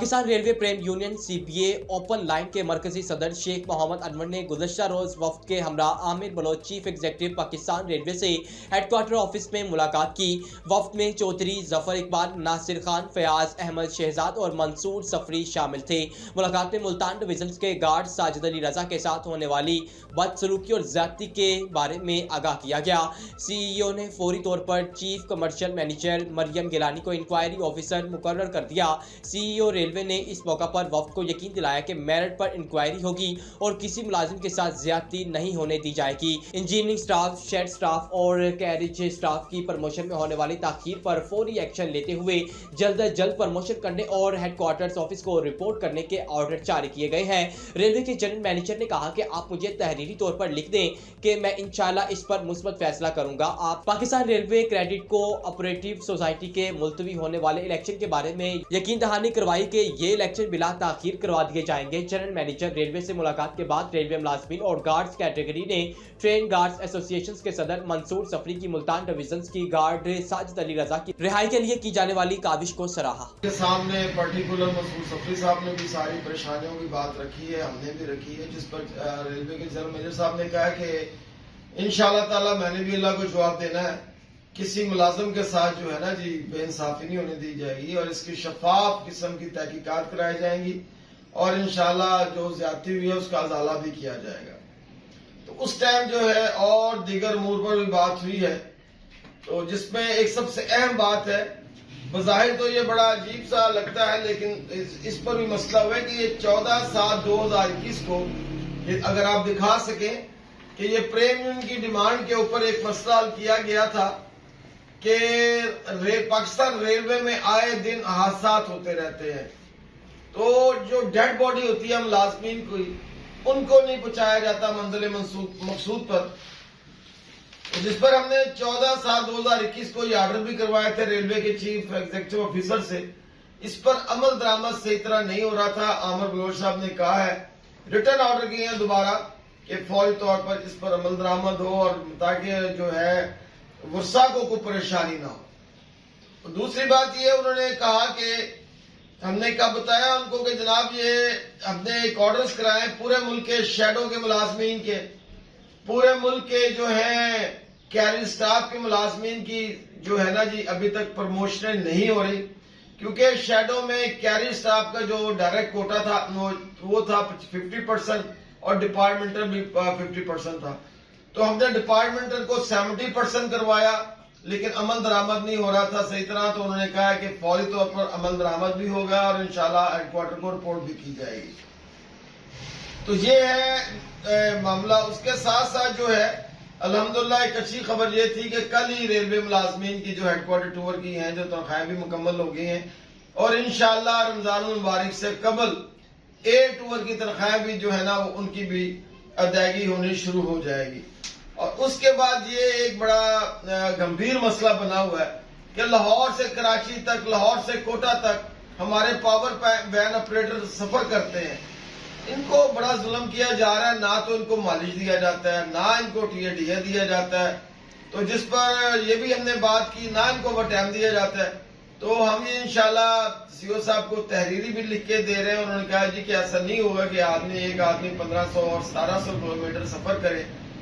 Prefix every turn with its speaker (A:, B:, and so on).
A: Pakistan railway प्रेम union CPA open line के मरकजी सदर शेख मोहम्मद अनवर ने गुज़श्ता रोज वफ्द के हमरा Amir Baloch chief executive Pakistan railway से हेडक्वार्टर ऑफिस में मुलाकात की। वफ्द में चौधरी जफर इकबाल, नासिर खान, फयाज अहमद शहजाद और मंसूर सफरी शामिल थे। मुलाकात में मुल्तान डिवीजन के गार्ड साजिद अली रजा के साथ होने वाली बदसलूकी और ज्यादती के बारे में आगाह किया गया। CEO ने फौरी तौर पर chief commercial manager Maryam Gilani को इंक्वायरी ऑफिसर मुकर्रर कर दिया। CEO रेलवे ने इस मौका पर वफ्द को यकीन दिलाया कि मेरिट पर इंक्वायरी होगी और किसी मुलाजिम के साथ ज्यादती नहीं होने दी जाएगी। इंजीनियरिंग स्टाफ, शेड स्टाफ और कैरिज स्टाफ की प्रमोशन में होने वाली ताखीर पर फौरी एक्शन लेते हुए जल्द अज जल्द प्रमोशन करने और हेडक्वार्टर्स ऑफिस को रिपोर्ट करने के ऑर्डर जारी किए गए हैं। रेलवे के जनरल मैनेजर ने कहा कि आप मुझे तहरीरी तौर पर लिख दें कि मैं इंशाल्लाह इस पर मुस्बत फैसला करूंगा। आप Pakistan railway credit co operative society के मुलतवी होने वाले इलेक्शन के बारे में यकीन दहानी करवाई कि ये इलेक्शन बिला ताखीर करवा दिए जाएंगे। जनरल मैनेजर रेलवे से मुलाकात के बाद रेलवे मुलाजमीन और गार्ड्स कैटेगरी ने ट्रेन गार्ड्स एसोसिएशन के सदर मंसूर सफरी की मुल्तान डिवीजन की गार्ड साजिद अली रजा की रिहाई के लिए की जाने वाली काविश को सराहा।
B: के सामने पर्टिकुलर मंसूर सफरी साहब ने भी सारी परेशानियों की बात रखी है, हमने भी रखी है, जिस पर रेलवे के जनरल मैनेजर साहब ने कहा कि इंशाअल्लाह ताला मैंने भी अल्लाह को जवाब देना है। किसी मुलाजिम के साथ जो है ना जी बेइंसाफी नहीं होने दी जाएगी और इसकी शफाफ किस्म की तहकीकात कराई जाएंगी और इंशाल्लाह जो ज्यादती हुई है उसका अजाला भी किया जाएगा। तो उस टाइम जो है और दीगर अमूर पर भी बात हुई है, तो जिसमें एक सबसे अहम बात है, बज़ाहिर तो ये बड़ा अजीब सा लगता है लेकिन इस पर भी मसला हुआ है कि ये 14/7/2021 को अगर आप दिखा सकें कि ये प्रेम यूनियन की डिमांड के ऊपर एक मसला हल किया गया था कि पाकिस्तान रेलवे में आए दिन हादसात होते रहते हैं, तो जो डेड बॉडी होती है मुलाजमीन को उनको नहीं पहुंचाया जाता मंजिल मकसूद पर, जिस पर हमने 14/7/2021 को ये ऑर्डर भी करवाए थे रेलवे के चीफ एग्जीक्यूटिव ऑफिसर से। इस पर अमल दरामद सही तरह नहीं हो रहा था। आमिर बलोच साहब ने कहा है, रिटर्न ऑर्डर किए हैं दोबारा कि फौरी तौर पर इस पर अमल दरामद हो और ताकि जो है वर्षा को कोई परेशानी ना हो। दूसरी बात ये उन्होंने कहा कि हमने कब बताया उनको कि जनाब ये हमने एक ऑर्डर्स कराए पूरे मुल्क के शेडो के मुलाजमीन के, पूरे मुल्क के जो है कैरियर स्टाफ के मुलाजमीन की जो है ना जी अभी तक प्रमोशन नहीं हो रही, क्योंकि शेडो में कैरियर स्टाफ का जो डायरेक्ट कोटा था वो था 50% और डिपार्टमेंटल भी 50% था। तो हमने डिपार्टमेंटल को 70% करवाया लेकिन अमल दरामद नहीं हो रहा था सही तरह। तो उन्होंने कहा कि फौरी तौर पर अमल दरामद भी होगा और इंशाल्लाह हेडक्वार्टर को रिपोर्ट भी की जाएगी। तो ये है मामला। उसके साथ साथ जो है अल्हम्दुलिल्लाह एक अच्छी खबर ये थी कि कल ही रेलवे मुलाजमीन की जो हेडक्वार्टर टूर की हैं, जो तनख्वाहें भी मुकम्मल हो गई हैं और इंशाल्लाह रमजान मुबारक से कबल एयर टूर की तनख्वाहें भी जो है ना वो उनकी भी अदायगी होनी शुरू हो जाएगी। और उसके बाद ये एक बड़ा गंभीर मसला बना हुआ है कि लाहौर से कराची तक, लाहौर से कोटा तक हमारे पावर वैन ऑपरेटर सफर करते हैं, इनको बड़ा जुल्म किया जा रहा है। ना तो इनको मालिश दिया जाता है, ना इनको टीए दिया जाता है, तो जिस पर ये भी हमने बात की, ना इनको ओवरटाइम दिया जाता है। तो हम ये इंशाल्लाह CEO साहब को तहरीरी भी लिख के दे रहे हैं। उन्होंने कहा जी कि ऐसा नहीं होगा कि एक आदमी 1500 और 1700 किलोमीटर सफर करे